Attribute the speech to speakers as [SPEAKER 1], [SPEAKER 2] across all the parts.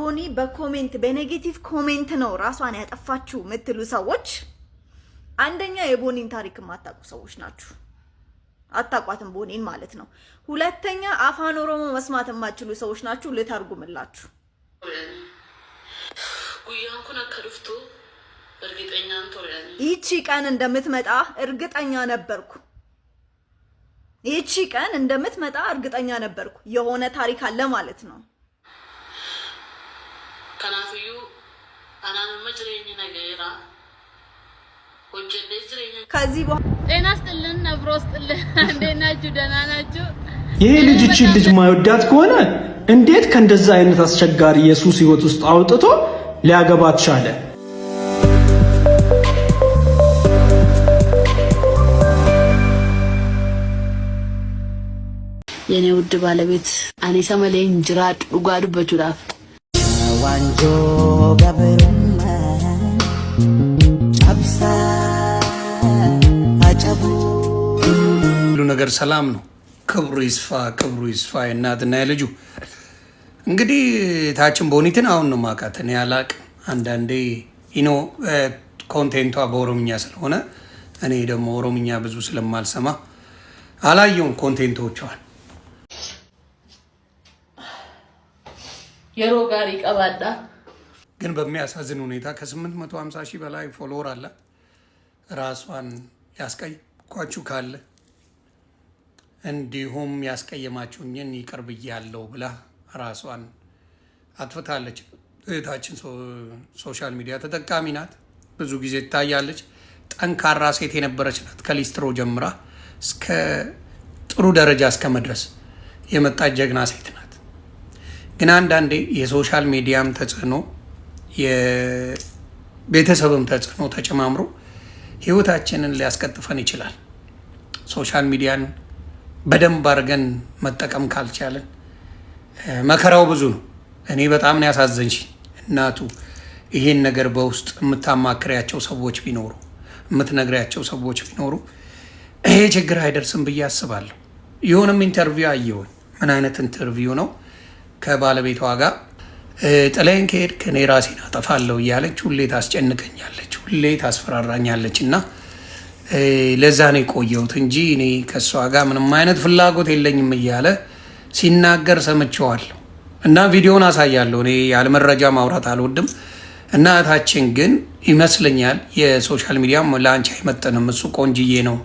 [SPEAKER 1] ቦኒ በኮሜንት በኔጌቲቭ ኮሜንት ነው ራሷን ያጠፋችሁ ምትሉ ሰዎች አንደኛ የቦኒን ታሪክ ማታውቁ ሰዎች ናችሁ። አታቋትም ቦኒን ማለት ነው። ሁለተኛ አፋን ኦሮሞ መስማት የማትችሉ ሰዎች ናችሁ። ልታርጉምላችሁ ይቺ ቀን እንደምትመጣ እርግጠኛ ነበርኩ። ይቺ ቀን እንደምትመጣ እርግጠኛ ነበርኩ። የሆነ ታሪክ አለ ማለት ነው።
[SPEAKER 2] ከናፍዩ አናን መጅረኝ ነገራ
[SPEAKER 1] ከዚህ በኋላ
[SPEAKER 2] ጤና ይስጥልን ነብሮ ይስጥልን። እንዴት ናችሁ? ደህና ናችሁ?
[SPEAKER 3] ይሄ ልጅ ልጅ ማይወዳት ከሆነ እንዴት ከእንደዛ አይነት አስቸጋሪ የሱስ ህይወት ውስጥ አውጥቶ ሊያገባት ቻለ?
[SPEAKER 2] የኔ ውድ ባለቤት አኔ ሰመሌን ጅራድ ዱጋዱ በቹዳፍ ዋንጆ ገብርማ ቻብሳ አጨቡ
[SPEAKER 4] ሁሉ ነገር ሰላም ነው። ክብሩ ይስፋ እናትና የልጁ እንግዲህ ታችን ቦኒትን አሁን ነው ማቃት እኔ ያላቅ አንዳንዴ ኮንቴንቷ በኦሮምኛ ስለሆነ እኔ ደግሞ ኦሮምኛ ብዙ ስለማልሰማ አላየውም ኮንቴንቶቿን።
[SPEAKER 2] የሮ ጋሪ ቀባዳ
[SPEAKER 4] ግን በሚያሳዝን ሁኔታ ከ850 ሺህ በላይ ፎሎወር አለ። ራሷን ያስቀየምኳችሁ ካለ እንዲሁም ያስቀየማችሁኝን ይቅር ብያለሁ ብላ ራሷን አጥፍታለች። እህታችን ሶሻል ሚዲያ ተጠቃሚ ናት፣ ብዙ ጊዜ ትታያለች። ጠንካራ ሴት የነበረች ናት። ከሊስትሮ ጀምራ እስከ ጥሩ ደረጃ እስከ መድረስ የመጣች ጀግና ሴት ናት። ግን አንዳንዴ የሶሻል ሚዲያም ተጽዕኖ የቤተሰብም ተጽዕኖ ተጨማምሮ ህይወታችንን ሊያስቀጥፈን ይችላል። ሶሻል ሚዲያን በደንብ አድርገን መጠቀም ካልቻለን መከራው ብዙ ነው። እኔ በጣም ነው ያሳዘንሽ እናቱ። ይሄን ነገር በውስጥ የምታማክሪያቸው ሰዎች ቢኖሩ፣ የምትነግሪያቸው ሰዎች ቢኖሩ ይሄ ችግር አይደርስም ብዬ አስባለሁ። የሆነም ኢንተርቪው አየሁኝ። ምን አይነት ኢንተርቪው ነው? ከባለቤቷ ጋር ጥላዬን ከሄድክ እኔ ራሴን አጠፋለሁ እያለች ሁሌ ታስጨንቀኛለች፣ ሁሌ ታስፈራራኛለች እና ለዛ ነው የቆየሁት እንጂ እኔ ከእሷ ጋር ምንም አይነት ፍላጎት የለኝም እያለ ሲናገር ሰምቼዋለሁ እና ቪዲዮን አሳያለሁ። እኔ ያለ መረጃ ማውራት አልወድም እና እህታችን ግን ይመስለኛል የሶሻል ሚዲያም ለአንቺ አይመጥንም፣ እሱ ቆንጅዬ ነው፣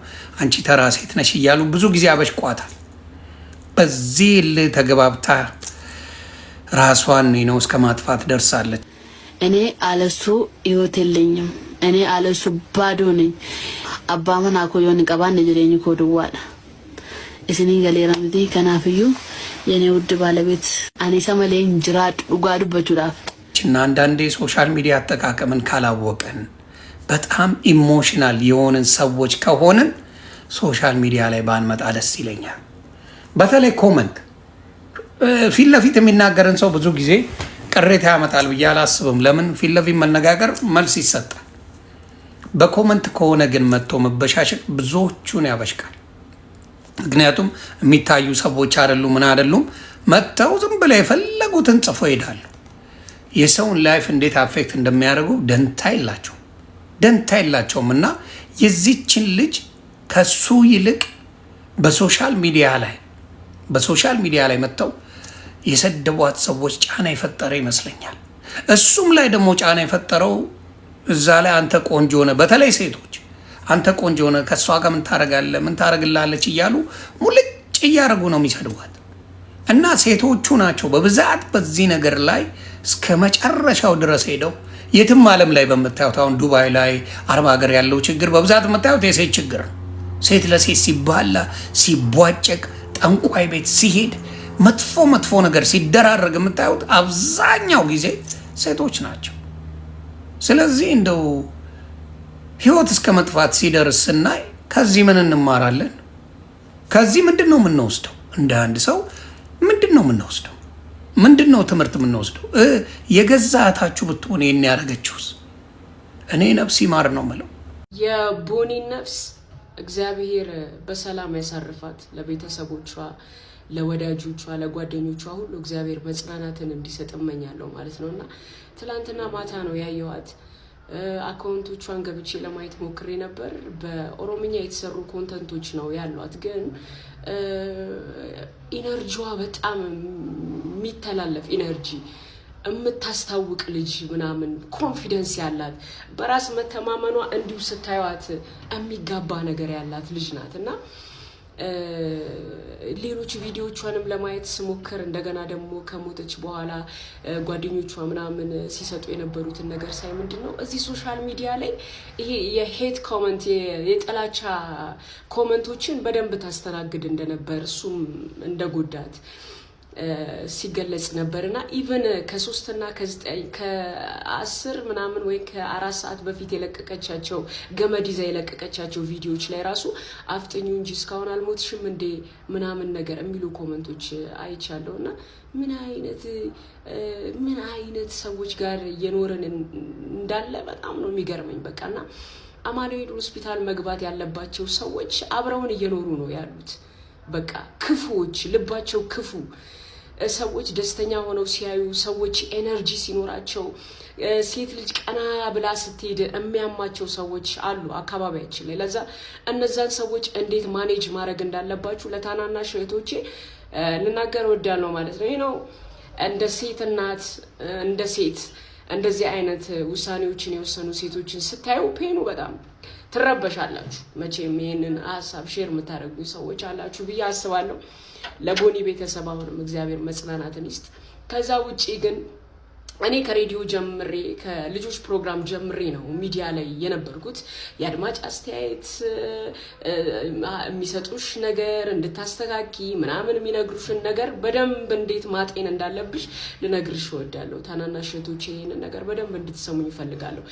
[SPEAKER 4] አንቺ ተራ ሴት ነሽ እያሉ ብዙ ጊዜ አበሽቋታል። በዚህ ተገባብታ ራሷን ነው እስከ ማጥፋት ደርሳለች።
[SPEAKER 2] እኔ አለሱ ህይወት የለኝም፣ እኔ አለሱ ባዶ ነኝ። አባመን አኮዮን ቀባን ነጅሬኝ ኮድዋላ እስኒ ገሌራምቲ ከናፍዩ የኔ ውድ ባለቤት አኔ ሰመሌን ጅራድ ዱጋዱ በቹዳፍ
[SPEAKER 4] እና አንዳንዴ ሶሻል ሚዲያ አጠቃቀምን ካላወቀን በጣም ኢሞሽናል የሆንን ሰዎች ከሆንን ሶሻል ሚዲያ ላይ ባንመጣ ደስ ይለኛል። በተለይ ኮመንት ፊት ለፊት የሚናገርን ሰው ብዙ ጊዜ ቅሬታ ያመጣል ብዬ አላስብም። ለምን ፊት ለፊት መነጋገር መልስ ይሰጣል። በኮመንት ከሆነ ግን መጥቶ መበሻሸቅ ብዙዎቹን ያበሽቃል። ምክንያቱም የሚታዩ ሰዎች አይደሉም ምን አይደሉም፣ መጥተው ዝም ብለው የፈለጉትን ጽፎ ይሄዳሉ። የሰውን ላይፍ እንዴት አፌክት እንደሚያደርጉ ደንታ የላቸውም። እና የዚችን ልጅ ከሱ ይልቅ በሶሻል ሚዲያ ላይ መጥተው የሰደቧት ሰዎች ጫና የፈጠረ ይመስለኛል። እሱም ላይ ደግሞ ጫና የፈጠረው እዛ ላይ አንተ ቆንጆ ሆነ፣ በተለይ ሴቶች አንተ ቆንጆ ሆነ ከሷ ጋር ምን ታረጋለህ ምን ታረግላለች እያሉ ሙልጭ እያደረጉ ነው የሚሰድቧት። እና ሴቶቹ ናቸው በብዛት በዚህ ነገር ላይ እስከ መጨረሻው ድረስ ሄደው የትም ዓለም ላይ በምታዩት አሁን ዱባይ ላይ አረብ ሀገር ያለው ችግር በብዛት የምታዩት የሴት ችግር ነው። ሴት ለሴት ሲባላ ሲቧጨቅ ጠንቋይ ቤት ሲሄድ መጥፎ ነገር ሲደራረግ የምታዩት አብዛኛው ጊዜ ሴቶች ናቸው። ስለዚህ እንደው ህይወት እስከ መጥፋት ሲደርስ ስናይ ከዚህ ምን እንማራለን? ከዚህ ምንድነው የምንወስደው? እንደ አንድ ሰው ምንድነው የምንወስደው? ምንድነው ትምህርት የምንወስደው? የገዛ እህታችሁ ብትሆን ይሄን ያደረገችውስ እኔ ነፍስ ይማር ነው የምለው።
[SPEAKER 5] የቦኒ ነፍስ እግዚአብሔር በሰላም ያሳርፋት፣ ለቤተሰቦቿ ለወዳጆቿ ለጓደኞቿ ሁሉ እግዚአብሔር መጽናናትን እንዲሰጥ እመኛለሁ ማለት ነውና ትላንትና ማታ ነው ያየዋት። አካውንቶቿን ገብቼ ለማየት ሞክሬ ነበር። በኦሮምኛ የተሰሩ ኮንተንቶች ነው ያሏት፣ ግን ኢነርጂዋ በጣም የሚተላለፍ ኢነርጂ የምታስታውቅ ልጅ ምናምን ኮንፊደንስ ያላት በራስ መተማመኗ እንዲሁ ስታዩት የሚጋባ ነገር ያላት ልጅ ናትና ሌሎች ቪዲዮቿንም ለማየት ስሞክር እንደገና ደግሞ ከሞተች በኋላ ጓደኞቿ ምናምን ሲሰጡ የነበሩትን ነገር ሳይ ምንድነው እዚህ ሶሻል ሚዲያ ላይ ይሄ የሄት ኮሜንት የጥላቻ ኮሜንቶችን በደንብ ታስተናግድ እንደነበር እሱም እንደጎዳት ሲገለጽ ነበርና ኢቭን ከ3 እና ከ10 ምናምን ወይ ከ4 ሰዓት በፊት የለቀቀቻቸው ገመድ ይዛ የለቀቀቻቸው ቪዲዮዎች ላይ ራሱ አፍጥኙ እንጂ እስካሁን አልሞትሽም እንዴ ምናምን ነገር የሚሉ ኮሜንቶች አይቻለውና ምን አይነት ሰዎች ጋር የኖርን እንዳለ በጣም ነው የሚገርመኝ። በቃና አማኑኤል ሆስፒታል መግባት ያለባቸው ሰዎች አብረውን እየኖሩ ነው ያሉት። በቃ ክፉዎች፣ ልባቸው ክፉ ሰዎች ደስተኛ ሆነው ሲያዩ፣ ሰዎች ኤነርጂ ሲኖራቸው፣ ሴት ልጅ ቀና ብላ ስትሄድ የሚያማቸው ሰዎች አሉ አካባቢያችን ላይ። ለዛ እነዛን ሰዎች እንዴት ማኔጅ ማድረግ እንዳለባችሁ ለታናናሽ እህቶቼ ልናገር እወዳለሁ ማለት ነው። ነው እንደ ሴት እናት እንደ ሴት እንደዚህ አይነት ውሳኔዎችን የወሰኑ ሴቶችን ስታዩ ፔኑ በጣም ትረበሻላችሁ። መቼም ይሄንን ሀሳብ ሼር የምታደርጉ ሰዎች አላችሁ ብዬ አስባለሁ። ለቦኒ ቤተሰብ አሁንም እግዚአብሔር መጽናናትን ይስጥ። ከዛ ውጪ ግን እኔ ከሬዲዮ ጀምሬ ከልጆች ፕሮግራም ጀምሬ ነው ሚዲያ ላይ የነበርኩት። የአድማጭ አስተያየት የሚሰጡሽ ነገር እንድታስተካኪ ምናምን የሚነግሩሽን ነገር በደንብ እንዴት ማጤን እንዳለብሽ ልነግርሽ እወዳለሁ። ታናናሽ እህቶቼ ይሄንን ነገር በደንብ እንድትሰሙኝ እፈልጋለሁ።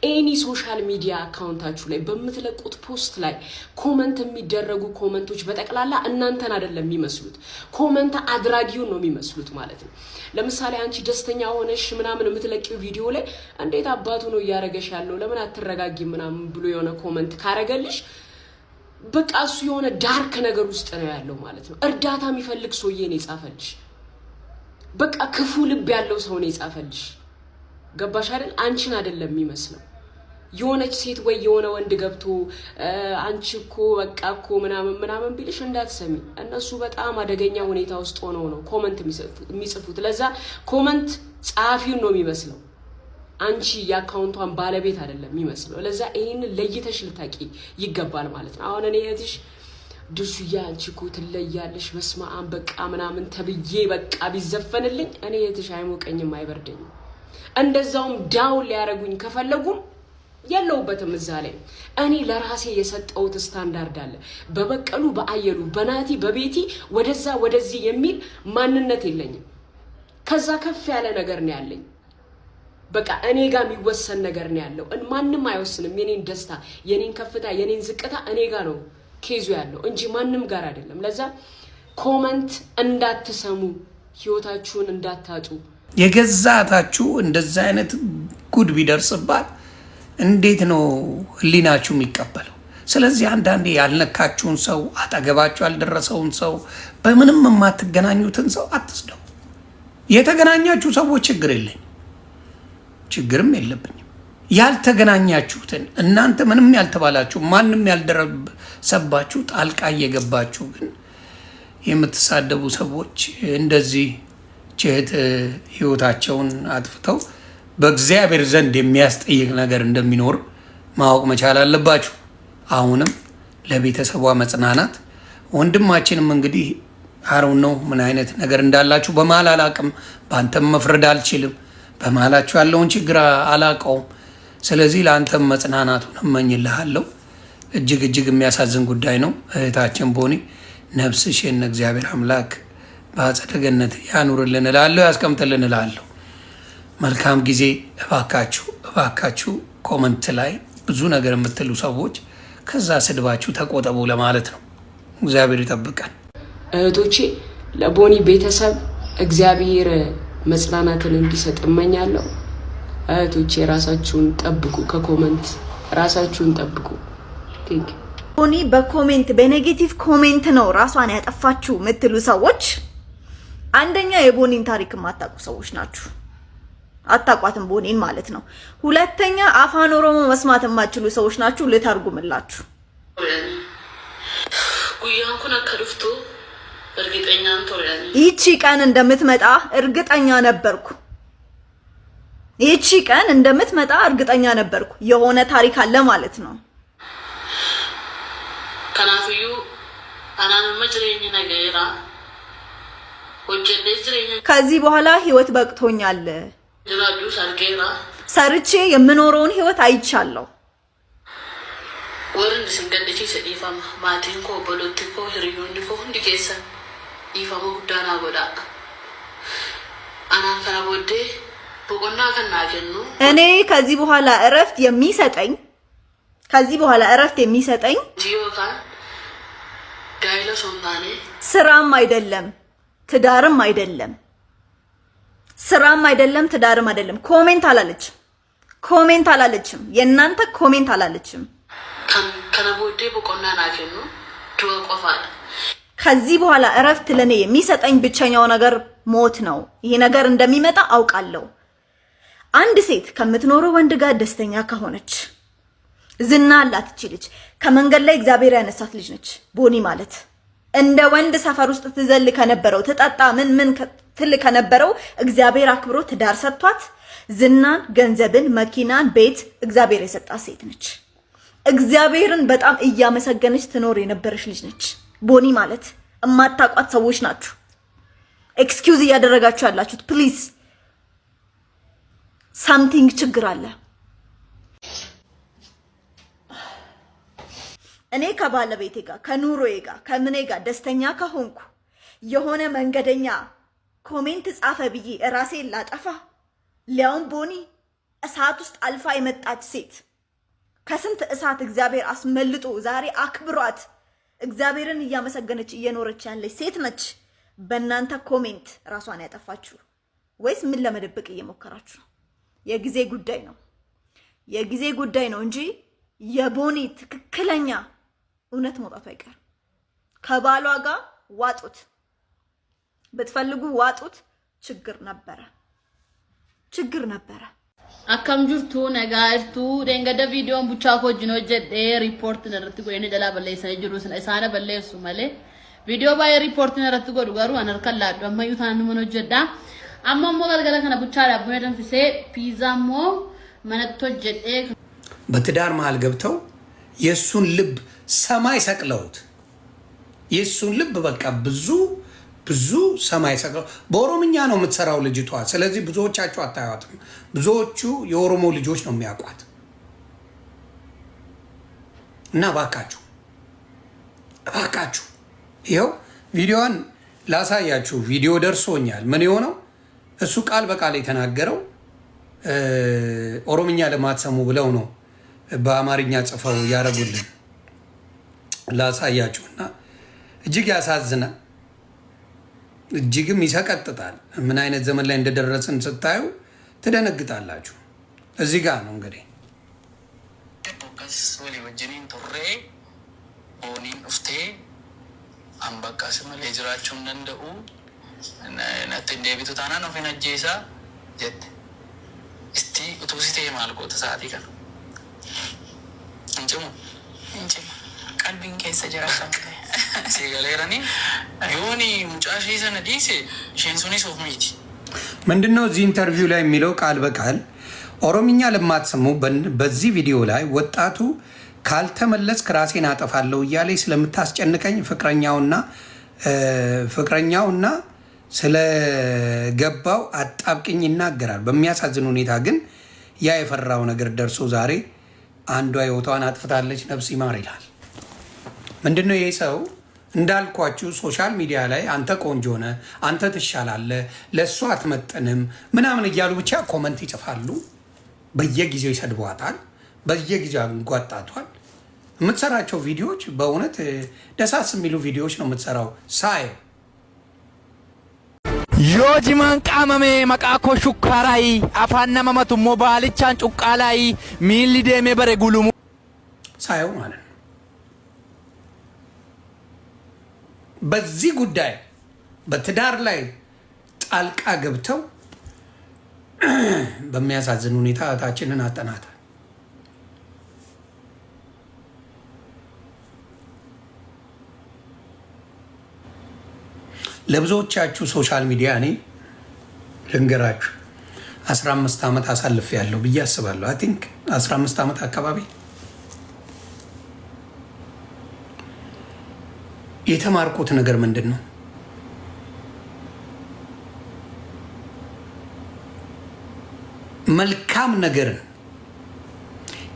[SPEAKER 5] ኤኒ ሶሻል ሚዲያ አካውንታችሁ ላይ በምትለቁት ፖስት ላይ ኮመንት የሚደረጉ ኮመንቶች በጠቅላላ እናንተን አይደለም የሚመስሉት፣ ኮመንት አድራጊውን ነው የሚመስሉት ማለት ነው። ለምሳሌ አንቺ ደስተኛ ሆነሽ ምናምን የምትለቂው ቪዲዮ ላይ እንዴት አባቱ ነው እያረገሽ ያለው ለምን አትረጋጊ ምናምን ብሎ የሆነ ኮመንት ካረገልሽ በቃ እሱ የሆነ ዳርክ ነገር ውስጥ ነው ያለው ማለት ነው። እርዳታ የሚፈልግ ሰውዬ ነው የጻፈልሽ። በቃ ክፉ ልብ ያለው ሰው ነው የጻፈልሽ። ገባሽ አይደል? አንቺን አይደለም የሚመስለው። የሆነች ሴት ወይ የሆነ ወንድ ገብቶ አንቺ እኮ በቃ እኮ ምናምን ቢልሽ እንዳትሰሚ። እነሱ በጣም አደገኛ ሁኔታ ውስጥ ሆነው ነው ኮመንት የሚጽፉት። ለዛ ኮመንት ጸሐፊውን ነው የሚመስለው፣ አንቺ የአካውንቷን ባለቤት አይደለም የሚመስለው። ለዛ ይሄን ለይተሽ ልታቂ ይገባል ማለት ነው። አሁን እኔ እህትሽ ድሹያ አንቺ እኮ ትለያለሽ በስማአም በቃ ምናምን ተብዬ በቃ ቢዘፈንልኝ እኔ እህትሽ አይሞቀኝም አይበርደኝም። እንደዛውም ዳውን ሊያረጉኝ ከፈለጉም የለውበትም እዛ ላይ እኔ ለራሴ የሰጠውት ስታንዳርድ አለ። በበቀሉ በአየሉ በናቲ በቤቲ ወደዛ ወደዚህ የሚል ማንነት የለኝም። ከዛ ከፍ ያለ ነገር ነው ያለኝ። በቃ እኔ ጋር የሚወሰን ነገር ነው ያለው። ማንንም አይወስንም። የኔን ደስታ፣ የኔን ከፍታ፣ የኔን ዝቅታ እኔ ጋር ነው ኬዙ ያለው እንጂ ማንም ጋር አይደለም። ለዛ ኮመንት እንዳትሰሙ፣ ህይወታችሁን እንዳታጡ።
[SPEAKER 4] የገዛታችሁ እንደዛ አይነት ጉድ ቢደርስባት እንዴት ነው ህሊናችሁ የሚቀበለው? ስለዚህ አንዳንዴ ያልነካችሁን ሰው፣ አጠገባችሁ ያልደረሰውን ሰው፣ በምንም የማትገናኙትን ሰው አትስደው። የተገናኛችሁ ሰዎች ችግር የለኝም፣ ችግርም የለብኝም። ያልተገናኛችሁትን እናንተ ምንም ያልተባላችሁ ማንም ያልደረሰባችሁ ጣልቃ እየገባችሁ ግን የምትሳደቡ ሰዎች እንደዚህ ጭህት ህይወታቸውን አጥፍተው በእግዚአብሔር ዘንድ የሚያስጠይቅ ነገር እንደሚኖር ማወቅ መቻል አለባችሁ። አሁንም ለቤተሰቧ መጽናናት። ወንድማችንም እንግዲህ አረው ነው ምን አይነት ነገር እንዳላችሁ በመሀል አላቅም፣ በአንተም መፍረድ አልችልም፣ በመሀላችሁ ያለውን ችግር አላቀውም። ስለዚህ ለአንተም መጽናናቱን እመኝልሃለሁ። እጅግ እጅግ የሚያሳዝን ጉዳይ ነው። እህታችን ቦኒ ነፍስሽን እግዚአብሔር አምላክ በአጸደ ገነት ያኑርልን እላለሁ፣ ያስቀምጥልን እላለሁ። መልካም ጊዜ። እባካችሁ ኮመንት ላይ ብዙ ነገር የምትሉ ሰዎች ከዛ ስድባችሁ ተቆጠቡ ለማለት ነው። እግዚአብሔር ይጠብቀን።
[SPEAKER 5] እህቶቼ ለቦኒ ቤተሰብ እግዚአብሔር መጽናናትን እንዲሰጥ እመኛለሁ። እህቶቼ ራሳችሁን ጠብቁ፣ ከኮመንት ራሳችሁን ጠብቁ። ቴንክ
[SPEAKER 1] ቦኒ በኮሜንት በኔጌቲቭ ኮሜንት ነው ራሷን ያጠፋችሁ የምትሉ ሰዎች አንደኛ የቦኒን ታሪክ የማታውቁ ሰዎች ናችሁ። አታቋትም ቦኒን ማለት ነው። ሁለተኛ አፋን ኦሮሞ መስማት የማትችሉ ሰዎች ናችሁ። ልተርጉምላችሁ።
[SPEAKER 2] ጉያንኩን አከዱፍቱ እርግጠኛ አንቶሪያኒ
[SPEAKER 1] ይቺ ቀን እንደምትመጣ እርግጠኛ ነበርኩ። ይቺ ቀን እንደምትመጣ እርግጠኛ ነበርኩ። የሆነ ታሪክ አለ ማለት ነው።
[SPEAKER 2] ከናፍዩ አናን መጅረኝ ነገራ ወጀደ ጅረኝ
[SPEAKER 1] ከዚህ በኋላ ህይወት በቅቶኛል።
[SPEAKER 2] ጅራዱ ሳልገራ
[SPEAKER 1] ሰርቼ የምኖረውን ህይወት አይቻለሁ።
[SPEAKER 2] ወርን ሲንገድቺ ሰዲፋም ማቲንኮ በሎቲኮ ህሪዮንዲኮ እንዲከሰ ይፋሙ ጉዳና ጎዳ አናን ከናቦዴ በቆና ከናገኑ
[SPEAKER 1] እኔ ከዚህ በኋላ እረፍት የሚሰጠኝ
[SPEAKER 2] ጂዮካ ጋይሎ ሶምባኔ
[SPEAKER 1] ስራም አይደለም ትዳርም አይደለም። ትዳርም አይደለም። ኮሜንት አላለችም። የእናንተ ኮሜንት አላለችም።
[SPEAKER 2] ከነቦዴ በቆና ናገኑ ዱወ ቆፋል
[SPEAKER 1] ከዚህ በኋላ እረፍት ለኔ የሚሰጠኝ ብቸኛው ነገር ሞት ነው። ይሄ ነገር እንደሚመጣ አውቃለሁ። አንድ ሴት ከምትኖረው ወንድ ጋር ደስተኛ ከሆነች ዝና አላት ልጅ ከመንገድ ላይ እግዚአብሔር ያነሳት ልጅ ነች። ቦኒ ማለት እንደ ወንድ ሰፈር ውስጥ ትዘል ከነበረው ትጠጣ ምን ትል ከነበረው እግዚአብሔር አክብሮ ትዳር ሰጥቷት ዝናን፣ ገንዘብን፣ መኪናን፣ ቤት እግዚአብሔር የሰጣት ሴት ነች። እግዚአብሔርን በጣም እያመሰገነች ትኖር የነበረች ልጅ ነች። ቦኒ ማለት እማታቋት ሰዎች ናችሁ ኤክስኪውዝ እያደረጋችሁ ያላችሁት። ፕሊዝ ሳምቲንግ ችግር አለ። እኔ ከባለቤቴ ጋር ከኑሮዬ ጋር ከምኔ ጋር ደስተኛ ከሆንኩ የሆነ መንገደኛ ኮሜንት ጻፈ ብዬ ራሴን ላጠፋ፣ ሊያውም ቦኒ እሳት ውስጥ አልፋ የመጣች ሴት ከስንት እሳት እግዚአብሔር አስመልጦ ዛሬ አክብሯት እግዚአብሔርን እያመሰገነች እየኖረች ያለች ሴት ነች። በእናንተ ኮሜንት ራሷን ያጠፋችሁ ወይስ ምን ለመደበቅ እየሞከራችሁ? የጊዜ ጉዳይ ነው እንጂ የቦኒ ትክክለኛ እውነት መውጣቱ አይቀር። ከባሏ ጋር ዋጡት፣ ብትፈልጉ ዋጡት። ችግር ነበረ።
[SPEAKER 2] አካም ጅርቱ ነጋርቱ ደንገደ ቪዲዮን ቡቻ ኮጅኖ ጀዴ ሪፖርት ነርት ጎይነ ደላ በለይሰ ጅሩስ ነሳነ በለይሱ ማለ ቪዲዮ ባይ ሪፖርት ነርት ጎዱ ጋሩ አነርከላዱ አማዩታን ምን ጀዳ አማሞ ገልገለ ከነ ቡቻ ዳቦ ደንፍሴ ፒዛሞ መነቶ ጀዴ
[SPEAKER 4] በትዳር መሃል ገብተው የሱን ልብ ሰማይ ሰቅለውት የሱን ልብ በቃ ብዙ ሰማይ ሰቅለው በኦሮምኛ ነው የምትሰራው ልጅቷ። ስለዚህ ብዙዎቻችሁ አታዩዋትም። ብዙዎቹ የኦሮሞ ልጆች ነው የሚያውቋት። እና እባካችሁ ይኸው ቪዲዮዋን ላሳያችሁ። ቪዲዮ ደርሶኛል። ምን የሆነው እሱ ቃል በቃል የተናገረው ኦሮምኛ ለማትሰሙ ብለው ነው በአማርኛ ጽፈው ያረጉልን። ላሳያችሁና እጅግ ያሳዝናል፣ እጅግም ይሰቀጥጣል። ምን አይነት ዘመን ላይ እንደደረስን ስታዩ ትደነግጣላችሁ። እዚህ ጋር ነው እንግዲህ
[SPEAKER 6] ፖከስ ወሊ ወጀኒን ቶሬ ኦኒን ኡፍቴ አምባቃስ መለጅራችሁ እንደው ነጥ እንደቢቱ ታና ነው ፈነጄሳ ጀት እስቲ ኡቱሲቴ ማልቆ ተሳቲ ከ እንጭሙ ቀልቢን ከሰ ጀራሳን ሲገለረኒ ዮኒ ሙጫሽ ሰነዲስ ሸንሱኒ ሶፍሚቲ
[SPEAKER 4] ምንድነው እዚህ ኢንተርቪው ላይ የሚለው ቃል በቃል ኦሮምኛ ለማትሰሙ በዚህ ቪዲዮ ላይ ወጣቱ ካልተመለስ ራሴን አጠፋለሁ እያለ ስለምታስጨንቀኝ ፍቅረኛውና ስለገባው አጣብቅኝ ይናገራል። በሚያሳዝን ሁኔታ ግን ያ የፈራው ነገር ደርሶ ዛሬ አንዷ ህይወቷን አጥፍታለች። ነፍስ ይማር ይላል። ምንድነው ይሄ ሰው እንዳልኳችሁ ሶሻል ሚዲያ ላይ አንተ ቆንጆ ነህ፣ አንተ ትሻላለህ፣ ለእሷ አትመጥንም ምናምን እያሉ ብቻ ኮመንት ይጽፋሉ። በየጊዜው ይሰድቧታል፣ በየጊዜው አንጓጣቷል። የምትሰራቸው ቪዲዮዎች በእውነት ደሳስ የሚሉ ቪዲዮዎች ነው የምትሰራው ሳየው።
[SPEAKER 7] ዮጂማን ቃመሜ መቃኮ ሹካራይ አፋና መመቱ ሞባልቻን ጩቃላይ ሚሊ ደሜ በረ ጉሉሙ
[SPEAKER 4] ሳየው ማለት ነው። በዚህ ጉዳይ በትዳር ላይ ጣልቃ ገብተው በሚያሳዝን ሁኔታ እህታችንን አጠናታል። ለብዙዎቻችሁ ሶሻል ሚዲያ እኔ ልንገራችሁ 15 ዓመት አሳልፍ ያለው ብዬ አስባለሁ። አይ ቲንክ 15 ዓመት አካባቢ የተማርኩት ነገር ምንድን ነው? መልካም ነገርን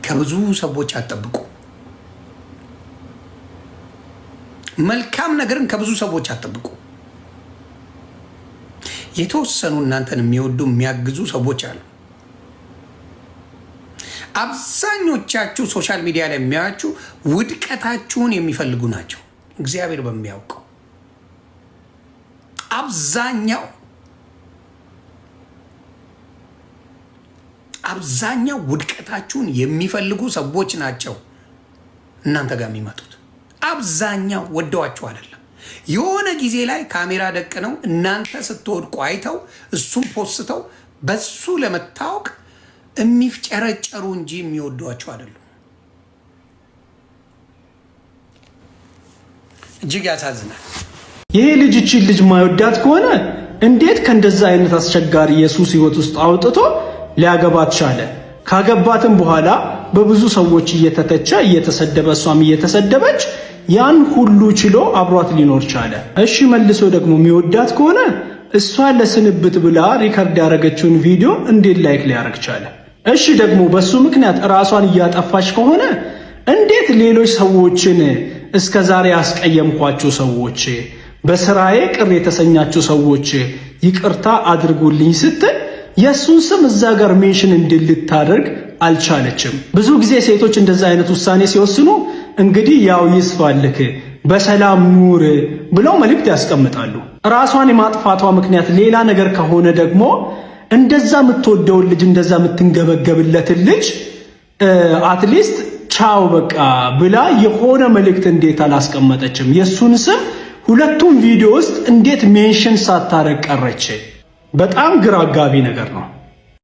[SPEAKER 4] ከብዙ ሰዎች አትጠብቁ። መልካም ነገርን ከብዙ ሰዎች አትጠብቁ። የተወሰኑ እናንተን የሚወዱ የሚያግዙ ሰዎች አሉ። አብዛኞቻችሁ ሶሻል ሚዲያ ላይ የሚያዩአችሁ ውድቀታችሁን የሚፈልጉ ናቸው። እግዚአብሔር በሚያውቀው አብዛኛው ውድቀታችሁን የሚፈልጉ ሰዎች ናቸው እናንተ ጋር የሚመጡት። አብዛኛው ወደዋችሁ አይደለም። የሆነ ጊዜ ላይ ካሜራ ደቅነው እናንተ ስትወድቁ አይተው እሱም ፖስተው በሱ ለመታወቅ የሚፍጨረጨሩ እንጂ የሚወዷቸው አይደሉም። እጅግ ያሳዝናል።
[SPEAKER 3] ይሄ ልጅ እቺ ልጅ ማይወዳት ከሆነ እንዴት ከእንደዛ አይነት አስቸጋሪ የሱስ ህይወት ውስጥ አውጥቶ ሊያገባት ቻለ? ካገባትም በኋላ በብዙ ሰዎች እየተተቸ እየተሰደበ እሷም እየተሰደበች ያን ሁሉ ችሎ አብሯት ሊኖር ቻለ። እሺ መልሶ ደግሞ የሚወዳት ከሆነ እሷ ለስንብት ብላ ሪከርድ ያደረገችውን ቪዲዮ እንዴት ላይክ ሊያደርግ ቻለ? እሺ ደግሞ በሱ ምክንያት ራሷን እያጠፋች ከሆነ እንዴት ሌሎች ሰዎችን እስከ ዛሬ ያስቀየምኳቸው ሰዎች፣ በስራዬ ቅር የተሰኛቸው ሰዎች ይቅርታ አድርጉልኝ ስትል የሱን ስም እዛ ጋር ሜንሽን እንድልታደርግ አልቻለችም። ብዙ ጊዜ ሴቶች እንደዛ አይነት ውሳኔ ሲወስኑ እንግዲህ ያው ይስፋልክ በሰላም ኑር ብለው መልእክት ያስቀምጣሉ። ራሷን የማጥፋቷ ምክንያት ሌላ ነገር ከሆነ ደግሞ እንደዛ የምትወደውን ልጅ እንደዛ የምትንገበገብለትን ልጅ አትሊስት ቻው በቃ ብላ የሆነ መልእክት እንዴት አላስቀመጠችም? የሱን ስም ሁለቱም ቪዲዮ ውስጥ እንዴት ሜንሽን ሳታረግ ቀረች? በጣም ግራ አጋቢ ነገር ነው።